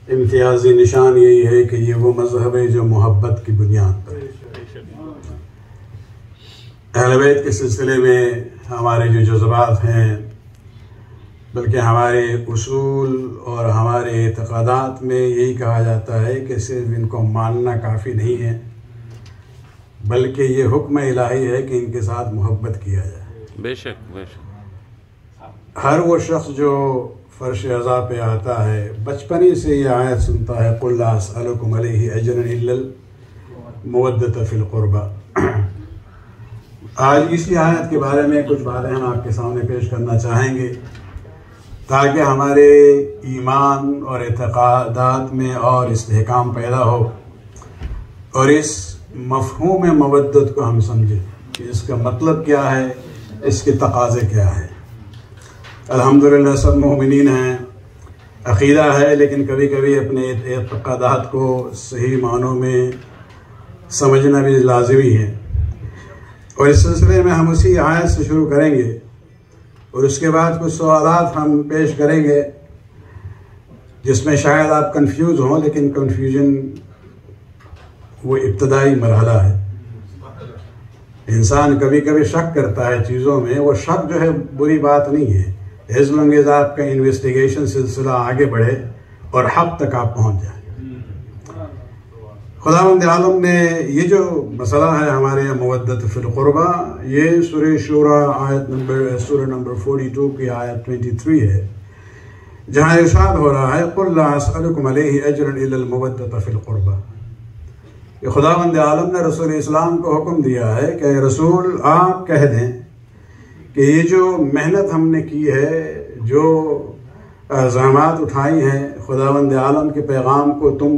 امتیازی نشان یہی ہے کہ یہ وہ مذہب ہے جو محبت کی بنیاد پر ہے۔ اہل بیت کے سلسلے میں ہمارے جو جذبات ہیں، بلکہ ہمارے اصول اور ہمارے اعتقادات میں یہی کہا جاتا ہے کہ صرف ان کو ماننا کافی نہیں ہے، بلکہ یہ حکم الہی ہے کہ ان کے ساتھ محبت کیا جائے۔ بے شک بے شک۔ ہر وہ شخص جو فرش عزا پہ آتا ہے بچپنی سے یہ آیت سنتا ہے قُلْ لَا أَسْأَلُكُمْ عَلَيْهِ أَجْرًا إِلَّا الْمَوَدَّةَ فِي الْقُرْبَى۔ آج اسی آیت کے بارے میں کچھ باتیں ہم آپ کے سامنے پیش کرنا چاہیں گے تاکہ ہمارے ایمان اور اعتقادات میں اور استحکام پیدا ہو اور اس مفہوم مودت کو ہم سمجھیں کہ اس کا مطلب کیا ہے، اس کے تقاضے کیا ہے۔ الحمدللہ سب مومنین ہیں، عقیدہ ہے، لیکن کبھی کبھی اپنے اعتقادات کو صحیح معنوں میں سمجھنا بھی لازمی ہے، اور اس سلسلے میں ہم اسی آیت سے شروع کریں گے اور اس کے بعد کچھ سوالات ہم پیش کریں گے جس میں شاید آپ کنفیوز ہوں، لیکن کنفیوژن وہ ابتدائی مرحلہ ہے۔ انسان کبھی کبھی شک کرتا ہے چیزوں میں، وہ شک جو ہے بری بات نہیں ہے، ایز لانگ ایز آپ کا انویسٹیگیشن سلسلہ آگے بڑھے اور حق تک آپ پہنچ جائیں۔ خداوند عالم نے یہ جو مسئلہ ہے ہمارے مودت فی القربہ، یہ سورہ شورى سورہ نمبر 42 کی آیت 23 ہے، جہاں ارشاد ہو رہا ہے قُلْ لَا أَسْأَلُكُمْ عَلَيْهِ أَجْرًا إِلَّا الْمَوَدَّةَ فِي الْقُرْبَى۔ کہ خداوند عالم نے رسول اسلام کو حکم دیا ہے کہ رسول آپ کہہ دیں کہ یہ جو محنت ہم نے کی ہے، جو زحمات اٹھائی ہیں خداوند عالم کے پیغام کو تم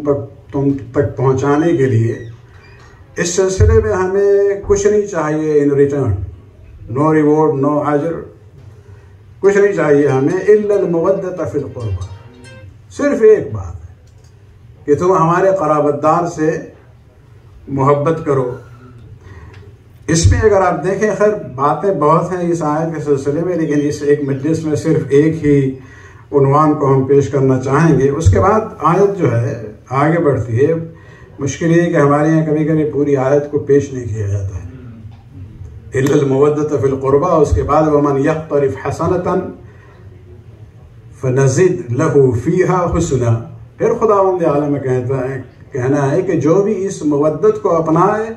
تک پہنچانے کے لیے، اس سلسلے میں ہمیں کچھ نہیں چاہیے in return, know reward no اجر، کچھ نہیں چاہیے ہمیں الا المودۃ فی القربہ، صرف ایک بات ہے کہ تم ہمارے قرابت دار سے محبت کرو۔ اس میں اگر آپ دیکھیں، خیر باتیں بہت ہیں اس آیت کے سلسلے میں، لیکن اس ایک مجلس میں صرف ایک ہی عنوان کو ہم پیش کرنا چاہیں گے۔ اس کے بعد آیت جو ہے آگے بڑھتی ہے۔ مشکل یہ ہے کہ ہمارے یہاں کبھی کبھی پوری آیت کو پیش نہیں کیا جاتا ہے، الا المودۃ فی القربى، اس کے بعد ومن یقترف حسنۃ فنزد له فیہا حسنا، پھر خداوند عالم کہنا ہے کہ جو بھی اس مودت کو اپنائے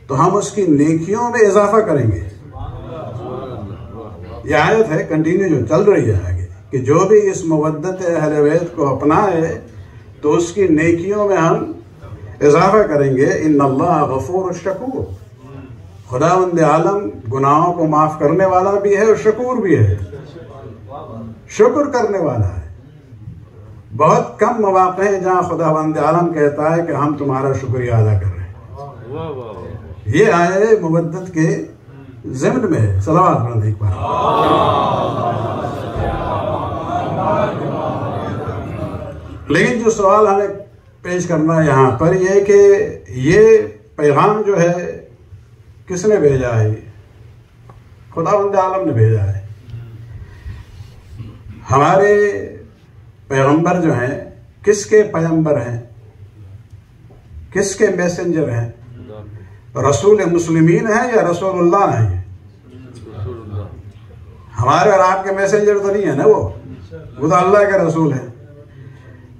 تو ہم اس کی نیکیوں میں اضافہ کریں گے۔ یہ آیت ہے کنٹینیو جو چل رہی ہے آگے، کہ جو بھی اس مودت اہل بیت کو اپنائے تو اس کی نیکیوں میں ہم اضافہ کریں گے۔ ان اللہ غفور شکور، خداوند عالم گناہوں کو معاف کرنے والا بھی ہے اور شکور بھی ہے، شکر کرنے والا ہے۔ بہت کم مواقع ہیں جہاں خداوند عالم کہتا ہے کہ ہم تمہارا شکریہ ادا کر رہے ہیں۔ یہ آئے مودت کے ضمن میں ہے۔ صلوات پڑھیں ایک بار۔ لیکن جو سوال ہمیں پیش کرنا ہے یہاں پر یہ کہ یہ پیغام جو ہے کس نے بھیجا ہے؟ خداوند عالم نے بھیجا ہے۔ ہمارے پیغمبر جو ہیں کس کے پیغمبر ہیں، کس کے میسنجر ہیں؟ رسول مسلمین ہیں یا رسول اللہ ہیں؟ ہمارے اور آپ کے میسنجر تو نہیں ہے نا، وہ تو اللہ کے رسول ہیں۔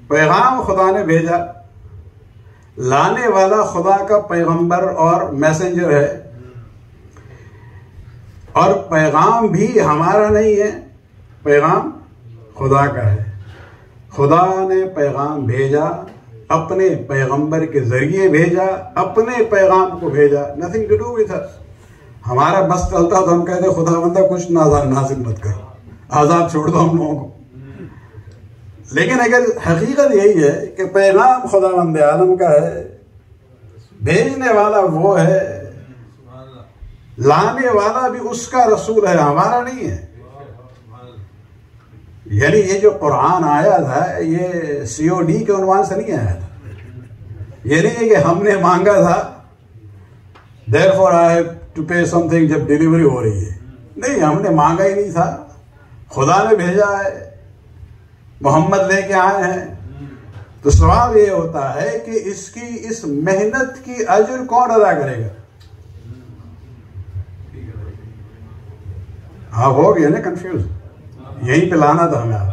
پیغام خدا نے بھیجا، لانے والا خدا کا پیغمبر اور میسنجر ہے، اور پیغام بھی ہمارا نہیں ہے، پیغام خدا کا ہے۔ خدا نے پیغام بھیجا، اپنے پیغمبر کے ذریعے بھیجا، اپنے پیغام کو بھیجا، nothing to do with us۔ ہمارا بس چلتا تو ہم کہتے خدا بندہ کچھ نازل مت کرو، آزاد چھوڑ دو ہم لوگوں کو۔ لیکن اگر حقیقت یہی ہے کہ پیغام خداوند عالم کا ہے، بھیجنے والا وہ ہے، لانے والا بھی اس کا رسول ہے، ہمارا نہیں ہے۔ یعنی یہ جو قرآن آیا تھا یہ COD کے عنوان سے نہیں آیا تھا، یہ نہیں ہے کہ ہم نے مانگا تھا therefore I have to pay something جب ڈیلیوری ہو رہی ہے، نہیں، ہم نے مانگا ہی نہیں تھا، خدا نے بھیجا ہے، محمد لے کے آئے ہیں، تو سوال یہ ہوتا ہے کہ اس محنت کی اجر کون ادا کرے گا؟ آپ ہو گئے نا کنفیوز، یہیں پہ لانا تھا ہمیں۔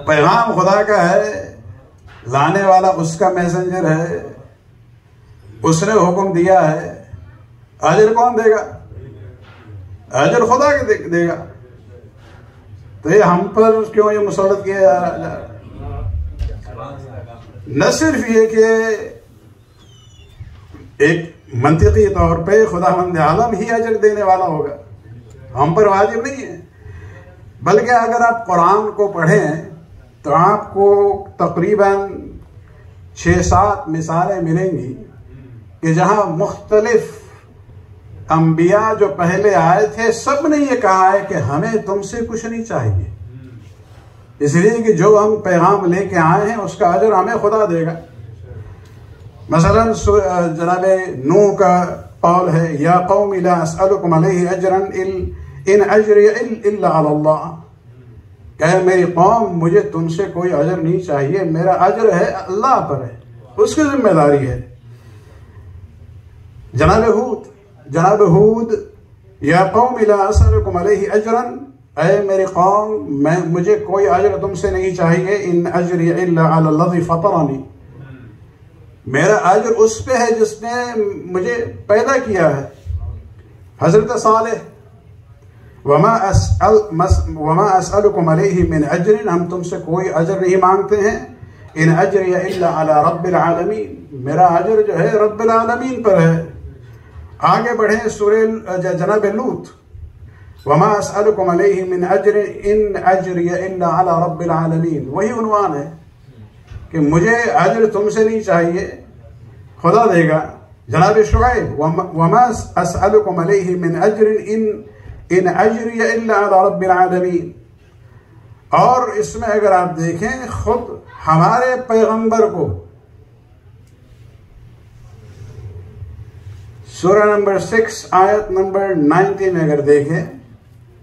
پیغام خدا کا ہے، لانے والا اس کا میسنجر ہے، اس نے حکم دیا ہے، اجر کون دے گا؟ اجر خدا کے دے گا۔ تو یہ ہم پر کیوں یہ مسلط کیا جا رہا ہے؟ نہ صرف یہ کہ ایک منطقی طور پہ خداوند عالم ہی اجر دینے والا ہوگا، ہم پر واجب نہیں ہے، بلکہ اگر آپ قرآن کو پڑھیں تو آپ کو تقریباً 6-7 مثالیں ملیں گی کہ جہاں مختلف انبیاء جو پہلے آئے تھے سب نے یہ کہا ہے کہ ہمیں تم سے کچھ نہیں چاہیے، اس لیے کہ جو ہم پیغام لے کے آئے ہیں اس کا اجر ہمیں خدا دے گا۔ مثلا جناب نوح کا قول ہے، یا قوم لا اسألکم علیہ اجرا ان اجری الا علی اللہ، کہ میری قوم مجھے تم سے کوئی اجر نہیں چاہیے، میرا اجر ہے اللہ پر ہے، اس کی ذمہ داری ہے۔ جناب ہود یا قوم لا اسألکم علیہ اجرا، اے میری قوم مجھے کوئی اجر تم سے نہیں چاہیے، ان اجری الا علی الذی فطرنی، میرا اجر اس پہ ہے جس نے مجھے پیدا کیا ہے۔ حضرت صالح وما اسألکم علیہ من اجر، ہم تم سے کوئی اجر نہیں مانگتے ہیں، ان اجری الا علی رب العالمین، میرا اجر جو ہے رب العالمین پر ہے۔ آگے بڑھیں سورہ جناب لوط، وما اسألکم علیہ من اجر ان اجری الا علی رب العالمین، وہی عنوان ہے کہ مجھے اجر تم سے نہیں چاہیے، خدا دے گا۔ جناب شعیب، وما اسألکم علیہ من اجر ان اجری الا علی رب العالمین۔ اور اس میں اگر آپ دیکھیں خود ہمارے پیغمبر کو سورہ نمبر 6 آیت نمبر 90 میں اگر دیکھیں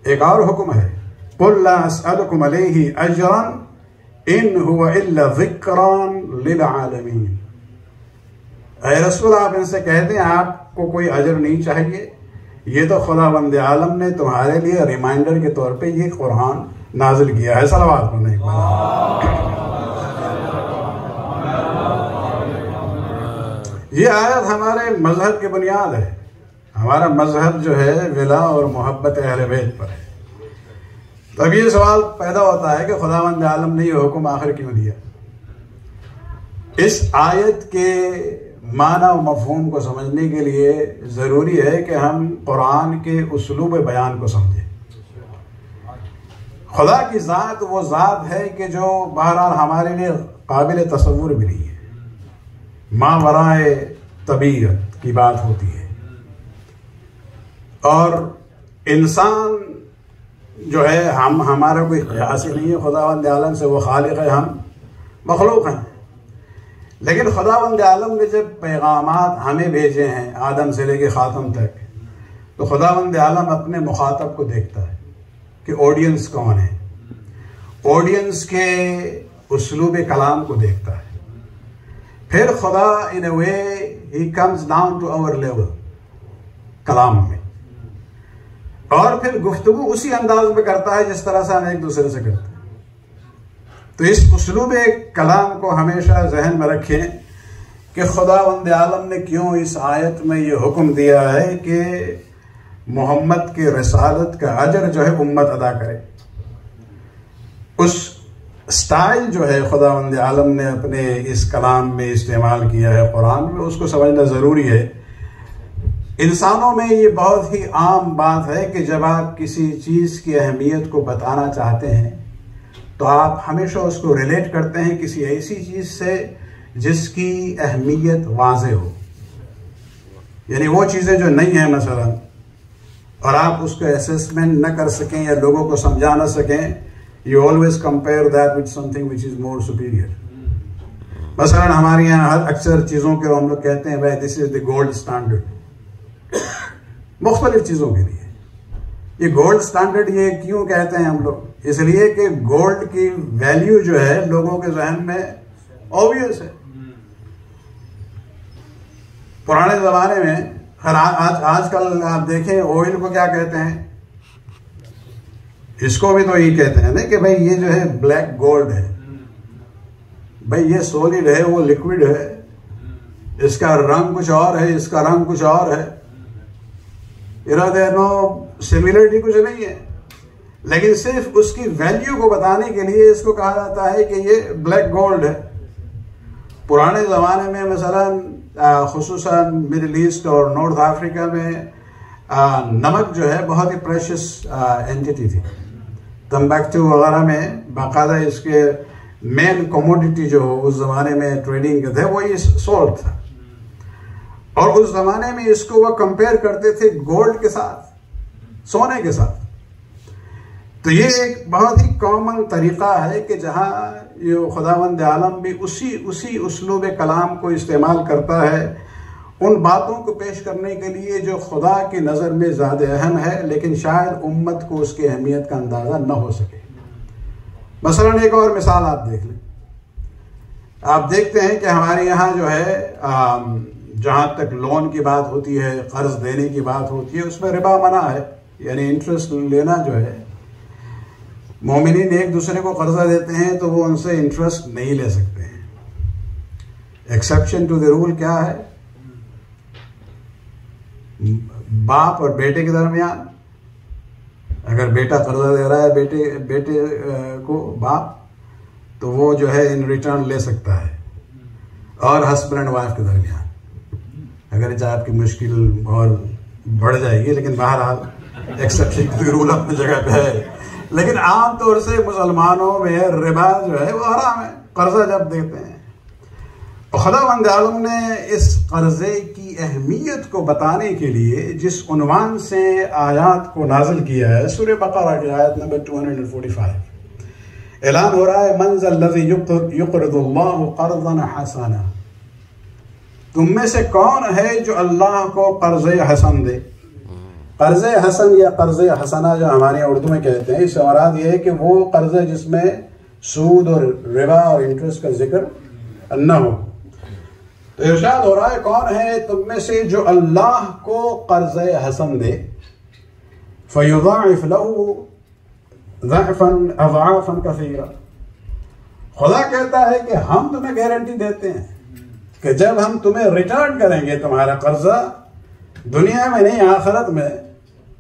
ایک اور حکم ہے، قل لا اسألکم علیہ اجرا ان هو الا ذکرا للعالمین، اے رسول آپ ان سے کہہ دیں آپ کو کوئی اجر نہیں چاہیے، یہ تو خداوند عالم نے تمہارے لیے ریمائنڈر کے طور پہ یہ قرآن نازل کیا ہے۔ صلوات پڑھنے کے بعد یہ آیت ہمارے مذہب کی بنیاد ہے، ہمارا مذہب جو ہے ولا اور محبت اہل بیت پر ہے۔ تو اب یہ سوال پیدا ہوتا ہے کہ خداوند عالم نے یہ حکم آخر کیوں دیا؟ اس آیت کے معنی و مفہوم کو سمجھنے کے لیے ضروری ہے کہ ہم قرآن کے اسلوب بیان کو سمجھیں۔ خدا کی ذات وہ ذات ہے کہ جو بہرحال ہمارے لیے قابل تصور بھی نہیں ہے، ما ورائے طبیعت کی بات ہوتی ہے، اور انسان جو ہے ہمارا کوئی قیاس ہی نہیں ہے خداوند عالم سے، وہ خالق ہے، ہم مخلوق ہیں۔ لیکن خداوند عالم نے جب پیغامات ہمیں بھیجے ہیں آدم سے لے کے خاتم تک، تو خداوند عالم اپنے مخاطب کو دیکھتا ہے کہ آڈینس کون ہے، آڈینس کے اسلوب کلام کو دیکھتا ہے، پھر خدا in a way he comes down to our level کلام میں، اور پھر گفتگو اسی انداز میں کرتا ہے جس طرح سے ہم ایک دوسرے سے کرتے ہیں۔ تو اس اسلوب کلام کو ہمیشہ ذہن میں رکھیں کہ خداوند عالم نے کیوں اس آیت میں یہ حکم دیا ہے کہ محمد کے رسالت کا اجر جو ہے امت ادا کرے۔ اس سٹائل جو ہے خداوند عالم نے اپنے اس کلام میں استعمال کیا ہے قرآن میں، اس کو سمجھنا ضروری ہے۔ انسانوں میں یہ بہت ہی عام بات ہے کہ جب آپ کسی چیز کی اہمیت کو بتانا چاہتے ہیں تو آپ ہمیشہ اس کو ریلیٹ کرتے ہیں کسی ایسی چیز سے جس کی اہمیت واضح ہو، یعنی وہ چیزیں جو نہیں ہیں مثلا، اور آپ اس کو اسیسمنٹ نہ کر سکیں یا لوگوں کو سمجھا نہ سکیں، you always compare that with something which is more superior۔ مثلا ہمارے یہاں ہر اکثر چیزوں کے ہم لوگ کہتے ہیں بھائی this is the gold standard، مختلف چیزوں کے لیے، یہ گولڈ سٹینڈرڈ یہ کیوں کہتے ہیں ہم لوگ؟ اس لیے کہ گولڈ کی ویلیو جو ہے لوگوں کے ذہن میں اوبیس ہے. پرانے زمانے میں آج کل آپ دیکھیں آئل کو کیا کہتے ہیں؟ اس کو بھی تو یہی کہتے ہیں نا کہ بھائی یہ جو ہے بلیک گولڈ ہے. بھائی یہ سولڈ ہے، وہ لکوڈ ہے، اس کا رنگ کچھ اور ہے، اس کا رنگ کچھ اور ہے. نو سملرٹی کچھ نہیں ہے، لیکن صرف اس کی ویلیو کو بتانے کے لیے اس کو کہا جاتا ہے کہ یہ بلیک گولڈ ہے. پرانے زمانے میں مثلا خصوصاً مڈل ایسٹ اور نارتھ افریقہ میں نمک جو ہے بہت ہی پریشس اینٹی تھی. تمباکو وغیرہ میں باقاعدہ اس کے مین کوموڈیٹی جو اس زمانے میں ٹریڈنگ کے تھے وہ یہ سالٹ تھا. اور اس زمانے میں اس کو وہ کمپیئر کرتے تھے گولڈ کے ساتھ، سونے کے ساتھ. تو یہ ایک بہت ہی کامن طریقہ ہے کہ جہاں یہ خداوند عالم بھی اسی اسلوب کلام کو استعمال کرتا ہے ان باتوں کو پیش کرنے کے لیے جو خدا کی نظر میں زیادہ اہم ہے، لیکن شاید امت کو اس کی اہمیت کا اندازہ نہ ہو سکے. مثلا ایک اور مثال آپ دیکھ لیں. آپ دیکھتے ہیں کہ ہمارے یہاں جو ہے جہاں تک لون کی بات ہوتی ہے، قرض دینے کی بات ہوتی ہے، اس میں ربا منع ہے. یعنی انٹرسٹ لینا جو ہے، مومنین ایک دوسرے کو قرضہ دیتے ہیں تو وہ ان سے انٹرسٹ نہیں لے سکتے ہیں. ایکسیپشن ٹو دی رول کیا ہے؟ باپ اور بیٹے کے درمیان اگر بیٹا قرضہ دے رہا ہے بیٹے کو باپ، تو وہ جو ہے ان ریٹرن لے سکتا ہے. اور ہسبینڈ اینڈ وائف کے درمیان اگرچہ آپ کی مشکل اور بڑھ جائے گی، لیکن بہرحال ایکسیپشن رول اپنی جگہ پہ ہے. لیکن عام طور سے مسلمانوں میں ربا جو ہے وہ حرام ہے، قرضہ جب دیتے ہیں. خداوند عالم نے اس قرضے کی اہمیت کو بتانے کے لیے جس عنوان سے آیات کو نازل کیا ہے، سورہ بقرہ کی آیت نمبر 245 اعلان ہو رہا ہے من ذا الذی یقرض اللہ قرضا حسنا. تم میں سے کون ہے جو اللہ کو قرض حسن دے؟ قرض حسن یا قرض حسنہ جو ہمارے اردو میں کہتے ہیں، اس سے مراد یہ ہے کہ وہ قرض جس میں سود اور ربا اور انٹرسٹ کا ذکر نہ ہو. تو ارشاد ہو رہا ہے کون ہے تم میں سے جو اللہ کو قرض حسن دے، فَيُضَاعِفْ لَهُ ضَعْفًا أَضْعَافًا كَثِيرًا. خدا کہتا ہے کہ ہم تمہیں گارنٹی دیتے ہیں کہ جب ہم تمہیں ریٹرن کریں گے تمہارا قرضہ، دنیا میں نہیں آخرت میں،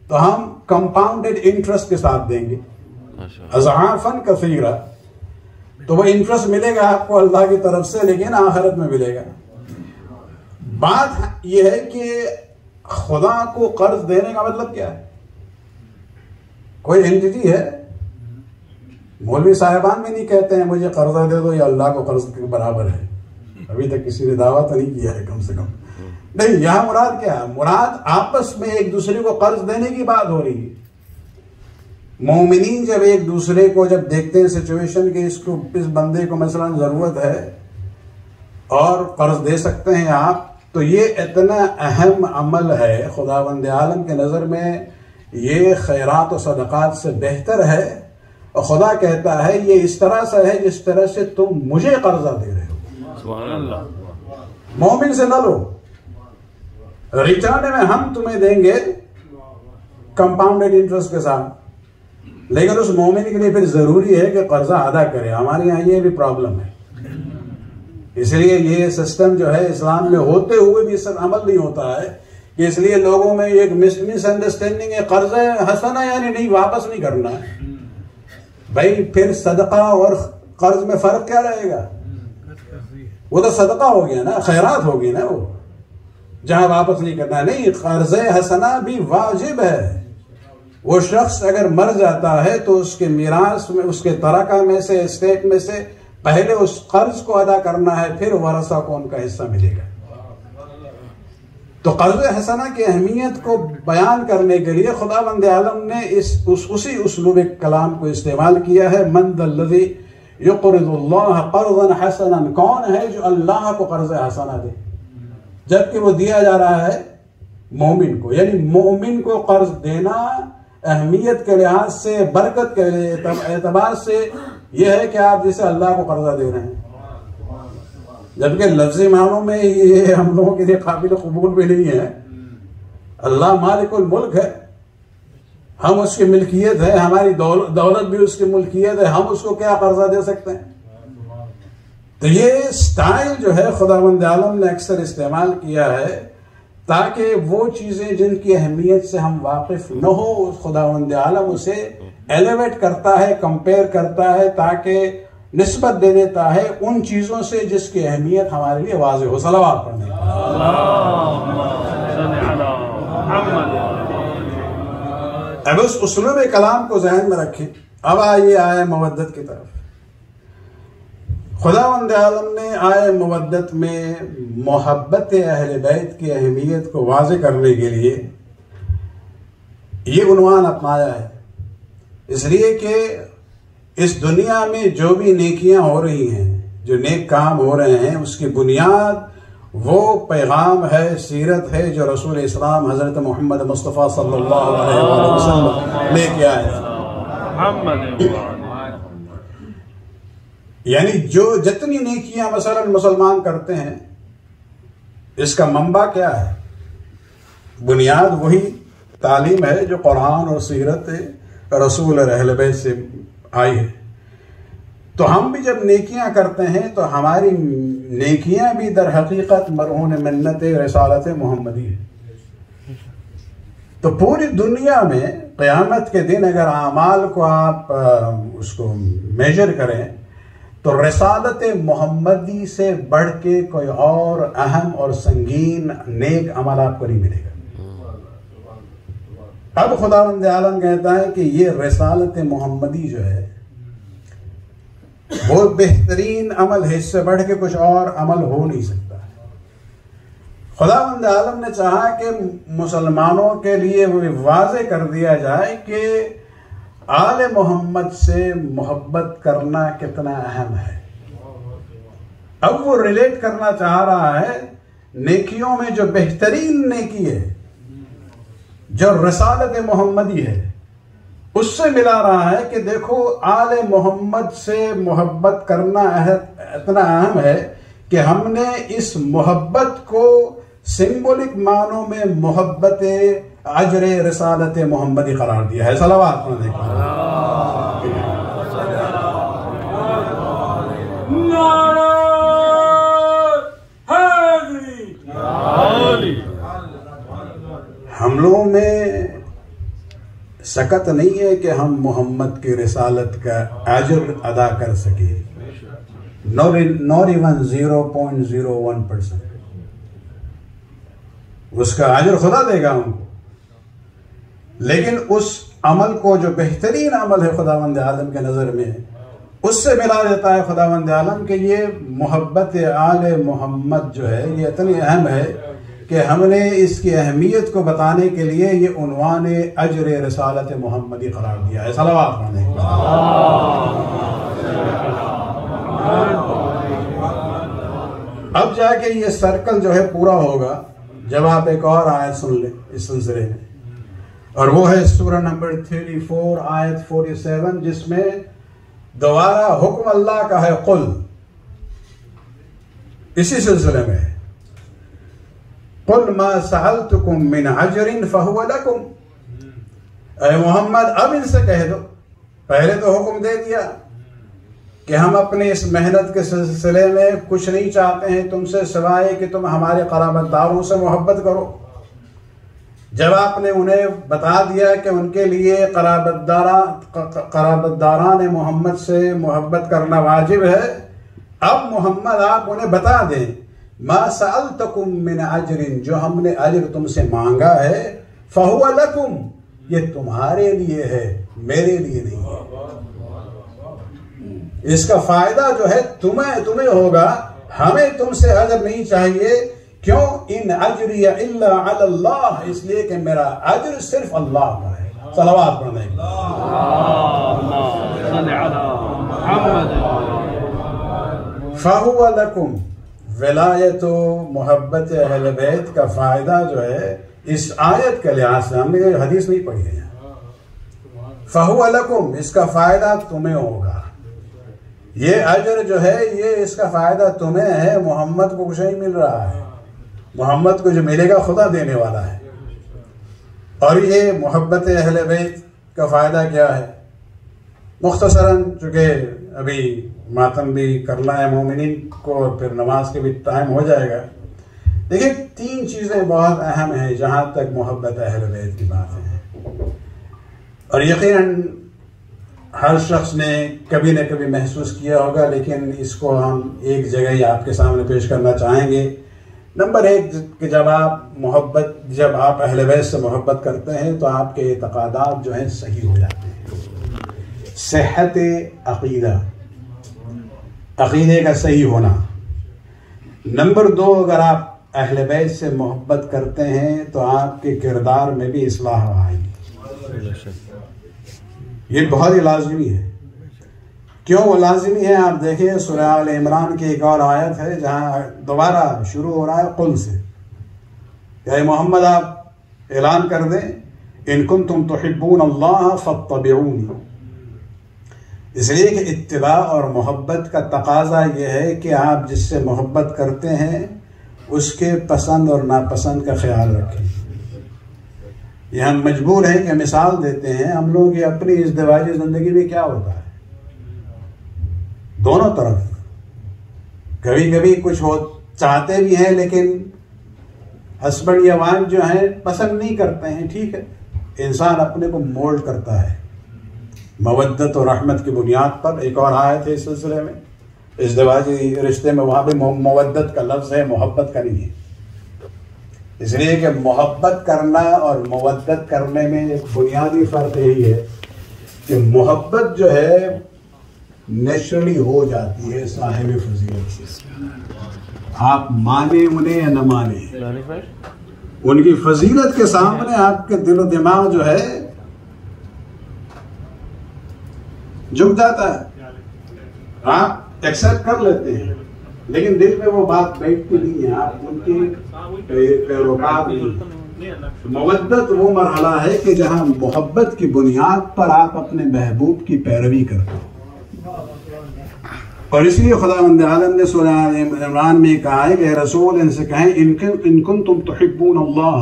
تو ہم کمپاؤنڈڈ انٹرسٹ کے ساتھ دیں گے. اضعافاً کثیرا، تو وہ انٹرسٹ ملے گا آپ کو اللہ کی طرف سے، لیکن آخرت میں ملے گا. بات یہ ہے کہ خدا کو قرض دینے کا مطلب کیا ہے؟ کوئی اینٹی ہے؟ مولوی صاحبان بھی نہیں کہتے ہیں مجھے قرضہ دے دو، یا اللہ کو قرض کے برابر ہے. ابھی تک کسی نے دعویٰ تو نہیں کیا ہے کم سے کم. نہیں، یہاں مراد کیا ہے؟ مراد آپس میں ایک دوسرے کو قرض دینے کی بات ہو رہی ہے. مومنین جب ایک دوسرے کو جب دیکھتے ہیں سچویشن کہ اس بندے کو مثلا ضرورت ہے اور قرض دے سکتے ہیں آپ، تو یہ اتنا اہم عمل ہے خداوند عالم کے نظر میں، یہ خیرات و صدقات سے بہتر ہے. اور خدا کہتا ہے یہ اس طرح سے ہے جس طرح سے تم مجھے قرضہ دے رہے ہو. سبحان اللہ. مومن سے نہ لو، ریٹرن میں ہم تمہیں دیں گے کمپاؤنڈڈ انٹرسٹ کے ساتھ. لیکن اس مومن کے لیے پھر ضروری ہے کہ قرضہ ادا کرے. ہمارے یہاں یہ بھی پرابلم ہے. اس لیے یہ سسٹم جو ہے اسلام میں ہوتے ہوئے بھی اس پر عمل نہیں ہوتا ہے، کہ اس لیے لوگوں میں ایک مس انڈرسٹینڈنگ ہے قرض حسنہ یعنی نہیں، واپس نہیں کرنا ہے. بھائی پھر صدقہ اور قرض میں فرق کیا رہے گا؟ وہ تو صدقہ ہو گیا نا، خیرات ہوگی نا، وہ جہاں واپس نہیں کرنا. نہیں، قرض حسنہ بھی واجب ہے. وہ شخص اگر مر جاتا ہے تو اس کے میراث میں، اس کے ترکہ میں سے، اسٹیٹ میں سے پہلے اس قرض کو ادا کرنا ہے، پھر ورثہ کو ان کا حصہ ملے گا. تو قرض حسنہ کی اہمیت کو بیان کرنے کے لیے خداوند عالم نے اسی اسلوب کلام کو استعمال کیا ہے. من ذا الذی یقرض اللہ قرضا حسنا، کون ہے جو اللہ کو قرض حسنہ دے، جبکہ وہ دیا جا رہا ہے مومن کو. یعنی مومن کو قرض دینا اہمیت کے لحاظ سے، برکت کے اعتبار سے یہ ہے کہ آپ جسے اللہ کو قرضہ دے رہے ہیں، جبکہ لفظی معنوں میں یہ ہم لوگوں کے لیے قابل قبول بھی نہیں ہے۔ اللہ مالک الملک ہے، ہم اس کی ملکیت ہے، ہماری دولت بھی اس کی ملکیت ہے، ہم اس کو کیا قرضہ دے سکتے ہیں؟ تو یہ سٹائل جو ہے خداوند عالم نے اکثر استعمال کیا ہے تاکہ وہ چیزیں جن کی اہمیت سے ہم واقف نہ ہو، خداوند عالم اسے ایلیویٹ کرتا ہے، کمپیئر کرتا ہے، تاکہ نسبت دے دیتا ہے ان چیزوں سے جس کی اہمیت ہمارے لیے واضح ہو۔ صلوات پڑھنے کا اب اس اسلوب کلام کو ذہن میں رکھیں۔ اب آئیے آئے مودت کی طرف۔ خداوند عالم نے آئے مودت میں محبت اہل بیت کی اہمیت کو واضح کرنے کے لیے یہ عنوان اپنایا ہے، اس لیے کہ اس دنیا میں جو بھی نیکیاں ہو رہی ہیں، جو نیک کام ہو رہے ہیں، اس کی بنیاد وہ پیغام ہے، سیرت ہے جو رسول اسلام حضرت محمد مصطفیٰ صلی اللہ علیہ وآلہ وسلم لے کے آئے ہیں۔ یعنی جو جتنی نیکیاں مثلا مسلمان کرتے ہیں، اس کا منبع کیا ہے؟ بنیاد وہی تعلیم ہے جو قرآن اور سیرت رسول اور اہل بیت سے آئی ہے۔ تو ہم بھی جب نیکیاں کرتے ہیں تو ہماری نیکیاں بھی در حقیقت مرہون منت رسالت محمدی ہے۔ تو پوری دنیا میں قیامت کے دن اگر اعمال کو آپ اس کو میجر کریں تو رسالت محمدی سے بڑھ کے کوئی اور اہم اور سنگین نیک عمل آپ کو نہیں ملے گا۔ اب خداوند عالم کہتا ہے کہ یہ رسالت محمدی جو ہے وہ بہترین عمل ہے، اس سے بڑھ کے کچھ اور عمل ہو نہیں سکتا۔ خداوند عالم نے چاہا کہ مسلمانوں کے لیے وہ واضح کر دیا جائے کہ آل محمد سے محبت کرنا کتنا اہم ہے۔ اب وہ ریلیٹ کرنا چاہ رہا ہے نیکیوں میں جو بہترین نیکی ہے، جو رسالت محمدی ہے، اس سے ملا رہا ہے کہ دیکھو آل محمد سے محبت کرنا اتنا اہم ہے کہ ہم نے اس محبت کو سمبولک معنوں میں محبت اجر رسالت محمدی قرار دیا ہے۔ صلوات پڑھنے کا ہم لوگوں میں سکت نہیں ہے کہ ہم محمد کی رسالت کا اجر ادا کر سکیں، not even 0.01%۔ اس کا اجر خدا دے گا ہم کو، لیکن اس عمل کو جو بہترین عمل ہے خداوند عالم کے نظر میں، اس سے ملا دیتا ہے خداوند عالم کہ یہ محبت آل محمد جو ہے یہ اتنی اہم ہے کہ ہم نے اس کی اہمیت کو بتانے کے لیے یہ عنوان اجر رسالت محمدی قرار دیا ہے۔ صلوات پڑھنے کا اب جا کے یہ سرکل جو ہے پورا ہوگا جب آپ ایک اور آیت سن لیں اس سلسلے میں، اور وہ ہے سورہ نمبر 34 آیت 47، جس میں دوبارہ حکم اللہ کا ہے قل، اسی سلسلے میں قل ما سألتکم من اجر فہو لکم۔ اے محمد اب ان سے کہہ دو، پہلے تو حکم دے دیا کہ ہم اپنے اس محنت کے سلسلے میں کچھ نہیں چاہتے ہیں تم سے سوائے کہ تم ہمارے قرابت داروں سے محبت کرو۔ جب آپ نے انہیں بتا دیا کہ ان کے لیے قرابت داران محمد سے محبت کرنا واجب ہے، اب محمد آپ انہیں بتا دیں ما سألتکم من اجر، جو ہم نے اجر تم سے مانگا ہے، فہو لکم، یہ تمہارے لیے ہے، میرے لیے نہیں ہے۔ اس کا فائدہ جو ہے تمہیں ہوگا، ہمیں تم سے اجر نہیں چاہیے۔ کیوں؟ ان اجری الا علی اللہ، اس لیے کہ میرا اجر صرف اللہ کا ہے۔ صلوات پڑھنے کا فہو لکم، ولایت و محبت اہل بیت کا فائدہ جو ہے اس آیت کے لحاظ سے، ہم نے حدیث نہیں پڑھی ہے یہاں، فَهُوَ لَكُمْ، اس کا فائدہ تمہیں ہوگا. یہ اجر جو ہے یہ اس کا فائدہ تمہیں ہے، محمد کو کچھ نہیں مل رہا ہے. محمد کو جو ملے گا خدا دینے والا ہے. اور یہ محبت اہل بیت کا فائدہ کیا ہے؟ مختصراً چونکہ ابھی ماتم بھی کرنا ہے مومنین کو اور پھر نماز کے بھی ٹائم ہو جائے گا. دیکھیں 3 چیزیں بہت اہم ہیں جہاں تک محبت اہل بیت کی بات ہے. اور یقیناً ہر شخص نے کبھی نہ کبھی محسوس کیا ہوگا، لیکن اس کو ہم ایک جگہ ہی آپ کے سامنے پیش کرنا چاہیں گے. نمبر 1 کہ جب آپ اہل بیت سے محبت کرتے ہیں تو آپ کے اعتقادات جو ہیں صحیح ہو جاتے ہیں. صحت عقیدے کا صحیح ہونا. نمبر 2 اگر آپ اہل بیت سے محبت کرتے ہیں تو آپ کے کردار میں بھی اصلاح آئے گی. یہ بہت ہی لازمی ہے. کیوں وہ لازمی ہے؟ آپ دیکھیں سورہ آل عمران کی ایک اور آیت ہے جہاں دوبارہ شروع ہو رہا ہے قل سے کہ اے محمد آپ اعلان کر دیں ان کنتم تحبون اللہ فاتبعونی. اس لیے کہ اتباع اور محبت کا تقاضا یہ ہے کہ آپ جس سے محبت کرتے ہیں اس کے پسند اور ناپسند کا خیال رکھیں. یہ ہم مجبور ہیں کہ مثال دیتے ہیں. ہم لوگ یہ اپنی ازدواجی زندگی میں کیا ہوتا ہے دونوں طرف کبھی کبھی کچھ چاہتے بھی ہیں لیکن ہسبینڈ یا وائف جو ہیں پسند نہیں کرتے ہیں. ٹھیک ہے، انسان اپنے کو مولڈ کرتا ہے مودت اور رحمت کی بنیاد پر. ایک اور آیت ہے اس سلسلے میں ازدواجی رشتے میں، وہاں پہ مودت کا لفظ ہے، محبت کا نہیں ہے. اس لیے کہ محبت کرنا اور مودت کرنے میں ایک بنیادی فرق یہی ہے کہ محبت جو ہے نیچرلی ہو جاتی ہے صاحب فضیلت سے. آپ مانے انہیں یا نہ مانے، ان کی فضیلت کے سامنے آپ کے دل و دماغ جو ہے جھک جاتا ہے. آپ ایکسپٹ کر لیتے ہیں لیکن دل میں وہ بات بیٹھتی نہیں ہے. آپ ان کے پیروکار نہیں. مودت وہ مرحلہ ہے کہ جہاں محبت کی بنیاد پر آپ اپنے محبوب کی پیروی کرتے ہیں. اور اس لیے خداوند عالم نے سورہ عمران میں کہا ہے کہ رسول ان سے کہیں ان کنتم تحبون اللہ،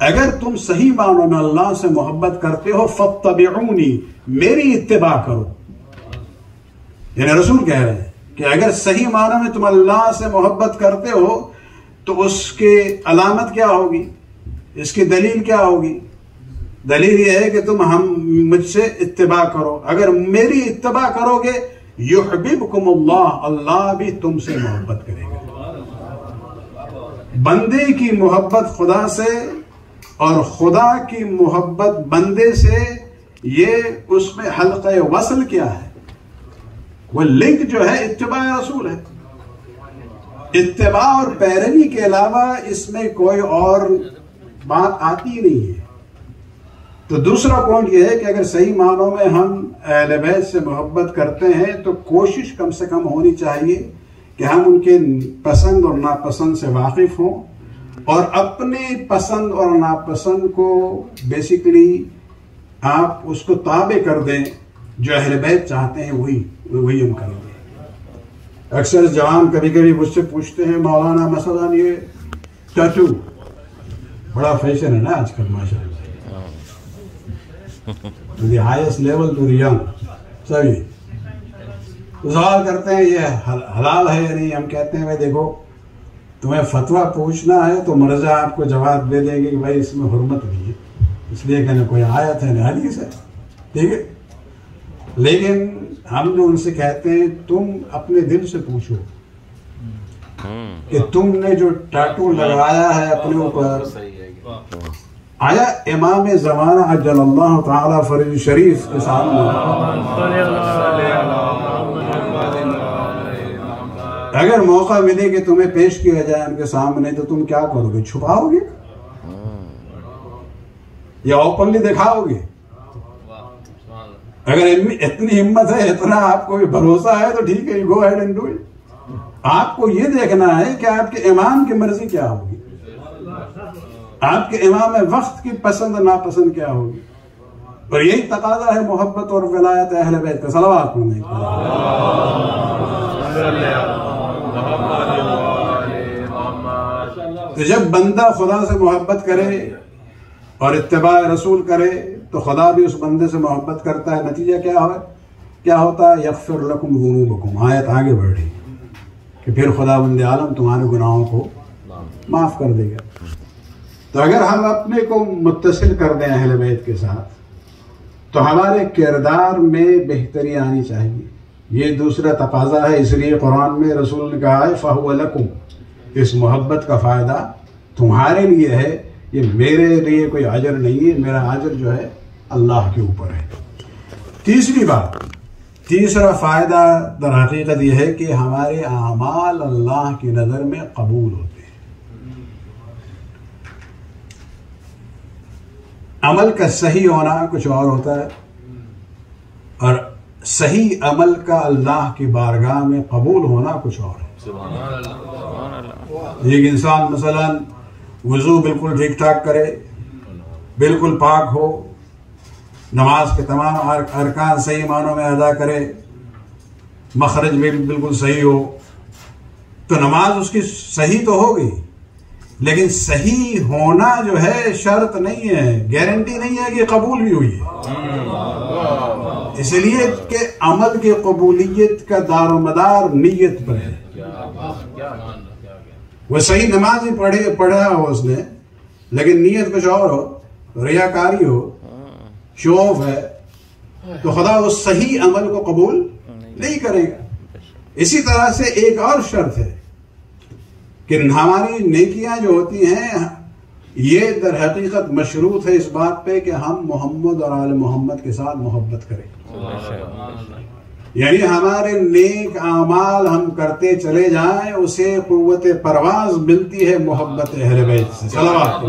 اگر تم صحیح معنوں میں اللہ سے محبت کرتے ہو فاتبعونی، میری اتباع کرو. یعنی رسول کہہ رہے ہیں کہ اگر صحیح معنوں میں تم اللہ سے محبت کرتے ہو تو اس کی علامت کیا ہوگی، اس کی دلیل کیا ہوگی؟ دلیل یہ ہے کہ تم مجھ سے اتباع کرو. اگر میری اتباع کرو گے یحببکم اللہ، اللہ بھی تم سے محبت کرے گا. بندے کی محبت خدا سے اور خدا کی محبت بندے سے، یہ اس میں حلقہ وصل کیا ہے؟ وہ لنک جو ہے اتباع رسول ہے. اتباع اور پیروی کے علاوہ اس میں کوئی اور بات آتی نہیں ہے. تو دوسرا پوائنٹ یہ ہے کہ اگر صحیح معنوں میں ہم اہل بیت سے محبت کرتے ہیں تو کوشش کم سے کم ہونی چاہیے کہ ہم ان کے پسند اور ناپسند سے واقف ہوں اور اپنے پسند اور ناپسند کو بیسیکلی آپ اس کو تابع کر دیں. جو اہل بیت چاہتے ہیں وہی ہم کریں گے. اکثر جوان کبھی کبھی مجھ سے پوچھتے ہیں مولانا مثلا یہ ٹیٹو بڑا فیشن ہے نا آج کل ماشاء اللہ، to the highest level to the young. سبھی سوال کرتے ہیں یہ حلال ہے یا نہیں. ہم کہتے ہیں بھائی دیکھو تمہیں فتویٰ پوچھنا ہے تو مرزا آپ کو جواب دے دیں گے کہ بھائی اس میں حرمت نہیں ہے، اس لیے کہ نہ کوئی آیت ہے نہ حدیث ہے. ٹھیک ہے، لیکن ہم جو ان سے کہتے ہیں تم اپنے دل سے پوچھو کہ تم نے جو ٹیٹو لگایا ہے اپنے اوپر، آیا امام زمانہ عجل اللہ تعالی فرج شریف کے سامنے اگر موقع ملے کہ تمہیں پیش کیا جائے ان کے سامنے تو تم کیا کرو گے؟ چھپاؤ گے یا اوپنلی دکھاؤ گے؟ اگر اتنی ہمت ہے، اتنا آپ کو بھروسہ ہے تو ٹھیک ہے، گو ایڈ اینڈ ڈو اٹ. آپ کو یہ دیکھنا ہے کہ آپ کے امام کی مرضی کیا ہوگی، آپ کے امام وقت کی پسند ناپسند کیا ہوگی. اور یہی تقاضا ہے محبت اور ولایت اہل بیت کا. صلوات پڑھنے کا. تو جب بندہ خدا سے محبت کرے اور اتباع رسول کرے تو خدا بھی اس بندے سے محبت کرتا ہے. نتیجہ کیا ہوتا ہے؟ یغفر لکم ذنوبکم. آیت آگے بڑھ رہی کہ پھر خداوند عالم تمہارے گناہوں کو معاف کر دے گا. تو اگر ہم اپنے کو متصل کر دیں اہل بیت کے ساتھ تو ہمارے کردار میں بہتری آنی چاہیے. یہ دوسرا تقاضا ہے. اس لیے قرآن میں رسول نے کہا ہے فَهُوَ لَكُمْ. اس محبت کا فائدہ تمہارے لیے ہے. یہ میرے لیے کوئی اجر نہیں ہے. میرا اجر جو ہے اللہ کے اوپر ہے. تیسری بات، تیسرا فائدہ در حقیقت یہ ہے کہ ہمارے اعمال اللہ کی نظر میں قبول ہوتے ہیں. عمل کا صحیح ہونا کچھ اور ہوتا ہے اور صحیح عمل کا اللہ کی بارگاہ میں قبول ہونا کچھ اور ہے. ایک انسان مثلا وضو بالکل ٹھیک ٹھاک کرے، بالکل پاک ہو، نماز کے تمام ارکان صحیح معنوں میں ادا کرے، مخرج بھی بالکل صحیح ہو، تو نماز اس کی صحیح تو ہوگی، لیکن صحیح ہونا جو ہے شرط نہیں ہے، گارنٹی نہیں ہے کہ قبول بھی ہوئی ہے. اس لیے کہ عمل کی قبولیت کا دار و مدار نیت پر ہے. وہ صحیح نماز ہی پڑھا ہو اس نے، لیکن نیت کچھ اور ہو، ریاکاری ہو، شو آف ہے، تو خدا اس صحیح عمل کو قبول نہیں کرے گا. اسی طرح سے ایک اور شرط ہے کہ ہماری نیکیاں جو ہوتی ہیں یہ در حقیقت مشروط ہے اس بات پہ کہ ہم محمد اور آل محمد کے ساتھ محبت کریں. یعنی ہمارے نیک اعمال ہم کرتے چلے جائیں، اسے قوت پرواز ملتی ہے محبت اہل بیت سے. صلوات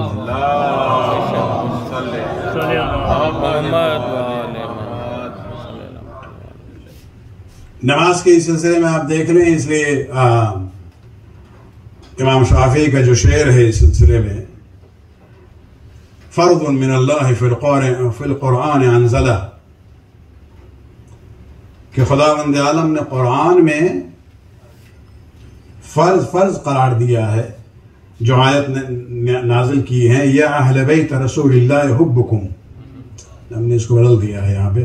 نماز کے سلسلے میں آپ دیکھ لیں. اس لیے امام شافعی کا جو شعر ہے اس سلسلے میں، فرض من اللہ فی القرآن انزلہ، کہ خداوند عالم نے قرآن میں فرض قرار دیا ہے. جو آیت نازل کی ہیں یا اہل بیت رسول اللہ حبکم، ہم نے اس کو بدل دیا ہے یہاں پہ،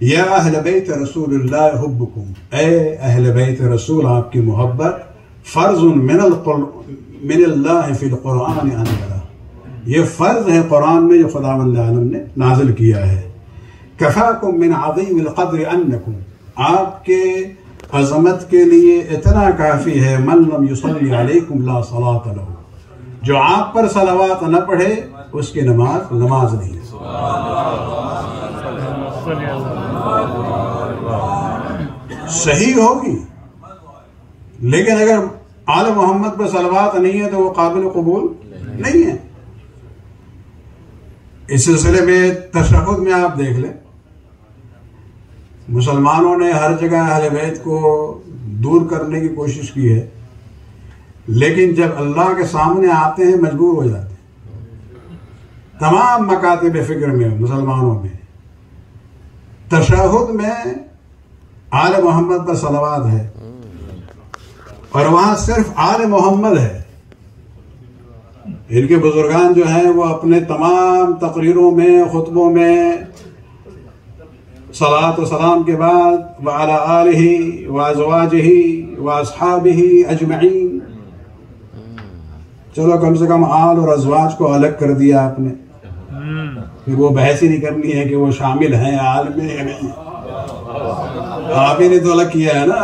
یا اہل بیت رسول اللہ حبکم، اے اہل بیت رسول آپ کی محبت، فرض من اللہ فی القرآن انزلہ، یہ فرض ہے قرآن میں جو خداوند عالم نے نازل کیا ہے. کفاکم من عظیم القدر انکم، آپ کے عظمت کے لیے اتنا کافی ہے، من لم یصلی علیکم لا صلاۃ لہ، جو آپ پر صلوات نہ پڑھے اس کی نماز نہیں. صحیح ہوگی، لیکن اگر آل محمد پر صلوات نہیں ہے تو وہ قابل قبول نہیں ہے. اس سلسلے میں تشہد میں آپ دیکھ لیں، مسلمانوں نے ہر جگہ اہل بیت کو دور کرنے کی کوشش کی ہے، لیکن جب اللہ کے سامنے آتے ہیں مجبور ہو جاتے ہیں. تمام مکاتب فکر میں مسلمانوں میں تشہد میں آل محمد پر صلوات ہے، اور وہاں صرف آل محمد ہے. ان کے بزرگان جو ہیں وہ اپنے تمام تقریروں میں، خطبوں میں صلاۃ و سلام کے بعد وعلی آلہ وازواجہ واصحابہ اجمعین، چلو کم سے کم آل اور ازواج کو الگ کر دیا آپ نے، پھر وہ بحث ہی نہیں کرنی ہے کہ وہ شامل ہیں آل میں یا نہیں. آپ ہی نے تو الگ کیا ہے نا.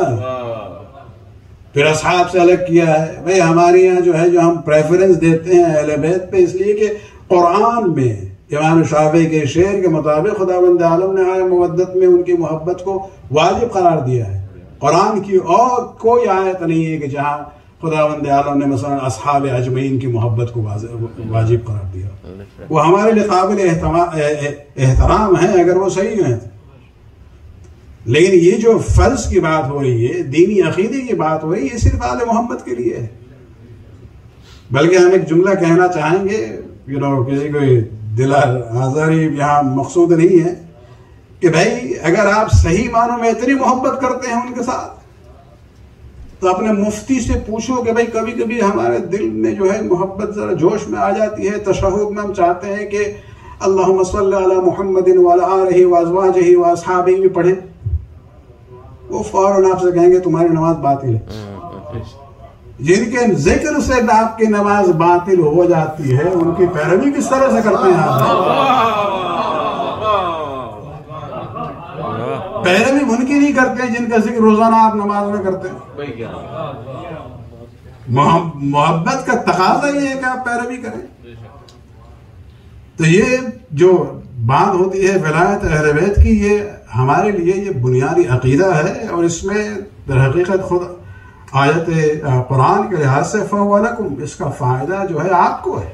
پھر اصحاب سے الگ کیا ہے. بھئی ہمارے یہاں جو ہے جو ہم پریفرنس دیتے ہیں اہل بیت پہ، اس لیے کہ قرآن میں امام شافعی کے شعر کے مطابق خداوند عالم نے آئے مودت میں ان کی محبت کو واجب قرار دیا ہے. قرآن کی اور کوئی آیت نہیں ہے کہ جہاں خداوند عالم نے مثلا اصحاب اجمعین کی محبت کو واجب قرار دیا. وہ ہمارے لیے قابل احترام ہیں اگر وہ صحیح ہیں، لیکن یہ جو فرض کی بات ہو رہی ہے، دینی عقیدے کی بات ہو رہی ہے، یہ صرف آل محمد کے لیے ہے. بلکہ ہم ایک جملہ کہنا چاہیں گے، کسی کو دل آزاری یہاں مقصود نہیں ہے کہ بھائی اگر آپ صحیح معنوں میں اتنی محبت کرتے ہیں ان کے ساتھ تو اپنے مفتی سے پوچھو کہ بھائی کبھی کبھی ہمارے دل میں جو ہے محبت ذرا جوش میں آ جاتی ہے، تشہد میں ہم چاہتے ہیں کہ اللہم صلی علی محمد وعلی آلہ وازواجہ واصحابہ بھی پڑھیں، وہ فوراً آپ سے کہیں گے تمہاری نماز باطل ہے۔ جن کے ذکر سے آپ کی نماز باطل ہو جاتی ہے ان کی پیروی کس طرح سے کرتے ہیں آپ؟ پیروی ان کی نہیں کرتے جن کا ذکر روزانہ آپ نماز میں کرتے ہیں۔ محبت کا تقاضا یہ ہے کہ آپ پیروی کریں۔ تو یہ جو بات ہوتی ہے ولایت اہل بیت کی، یہ ہمارے لیے یہ بنیادی عقیدہ ہے، اور اس میں در حقیقت خود آیت قرآن کے لحاظ سے فَهُوَ لَكُمْ، اس کا فائدہ جو ہے آپ کو ہے۔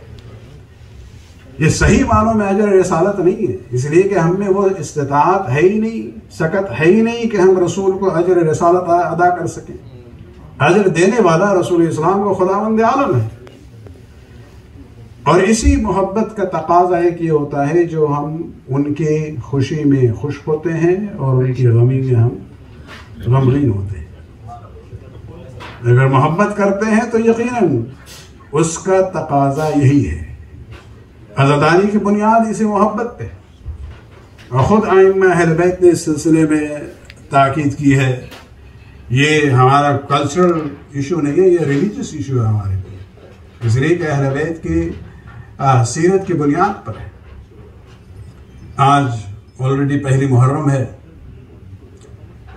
یہ صحیح معنوں میں اجر رسالت نہیں ہے، اس لیے کہ ہم میں وہ استطاعت ہے ہی نہیں، سکت ہے ہی نہیں کہ ہم رسول کو اجر رسالت ادا کر سکیں۔ اجر دینے والا رسول اسلام کو خداوند عالم ہے، اور اسی محبت کا تقاضا ایک یہ ہوتا ہے جو ہم ان کی خوشی میں خوش ہوتے ہیں اور ان کی غمی میں ہم غمگین ہوتے ہیں۔ اگر محبت کرتے ہیں تو یقیناً اس کا تقاضا یہی ہے۔ عزاداری کی بنیاد اسی محبت پہ، اور خود ائمہ اہل بیت نے اس سلسلے میں تاکید کی ہے۔ یہ ہمارا کلچرل ایشو نہیں ہے، یہ ریلیجس ایشو ہے ہمارے لیے، اس لیے کہ اہل بیت کی سیرت کی بنیاد پر ہے۔ آج آلریڈی پہلی محرم ہے،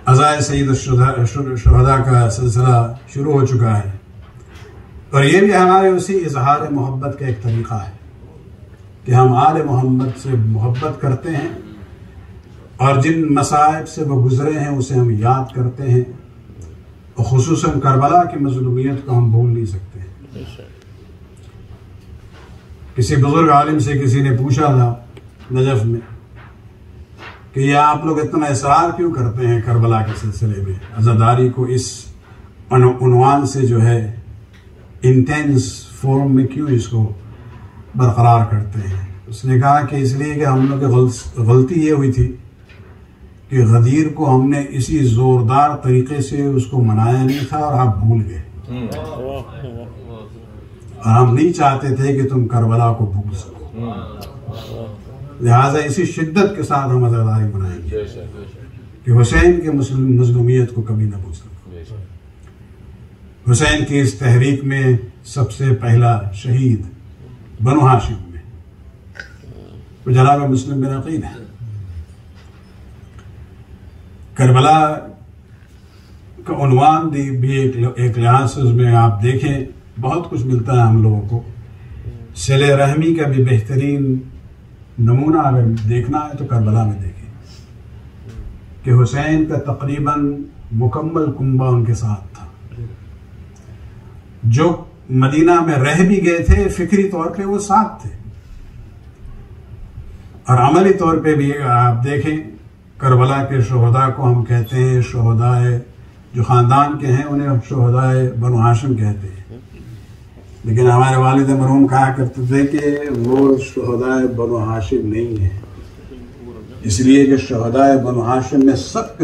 عزائے سید الشہداء کا سلسلہ شروع ہو چکا ہے، اور یہ بھی ہمارے اسی اظہار محبت کا ایک طریقہ ہے کہ ہم آل محمد سے محبت کرتے ہیں، اور جن مصائب سے وہ گزرے ہیں اسے ہم یاد کرتے ہیں، اور خصوصاً کربلا کی مظلومیت کو ہم بھول نہیں سکتے۔ کسی بزرگ عالم سے کسی نے پوچھا تھا نجف میں کہ یہ آپ لوگ اتنا اصرار کیوں کرتے ہیں کربلا کے سلسلے میں، عزاداری کو اس عنوان سے جو ہے انٹینس فارم میں کیوں اس کو برقرار کرتے ہیں؟ اس نے کہا کہ اس لیے کہ ہم لوگ کی غلطی یہ ہوئی تھی کہ غدیر کو ہم نے اسی زوردار طریقے سے اس کو منایا نہیں تھا اور آپ بھول گئے، اور ہم نہیں چاہتے تھے کہ تم کربلا کو بھول سکو، لہٰذا اسی شدت کے ساتھ ہم عزاداری منائیں گے کہ حسین کے مظلومیت کو کبھی نہ بھول سکو۔ حسین کی اس تحریک میں سب سے پہلا شہید بنو ہاشم میں وہ جناب مسلم بن عقیل ہے۔ کربلا کا عنوان بھی ایک لحاظ سے اس میں آپ دیکھیں بہت کچھ ملتا ہے ہم لوگوں کو۔ صلہ رحمی کا بھی بہترین نمونہ اگر دیکھنا ہے تو کربلا میں دیکھیں کہ حسین کا تقریباً مکمل کنبہ ان کے ساتھ تھا، جو مدینہ میں رہ بھی گئے تھے فکری طور پہ وہ ساتھ تھے، اور عملی طور پہ بھی آپ دیکھیں کربلا کے شہداء کو ہم کہتے ہیں شہداء جو خاندان کے ہیں انہیں شہداء بنو ہاشم کہتے ہیں، لیکن ہمارے والد مرحوم کہا کرتے تھے کہ وہ شہداء بنو ہاشم نہیں ہیں، اس لیے کہ شہداء بنو ہاشم میں سب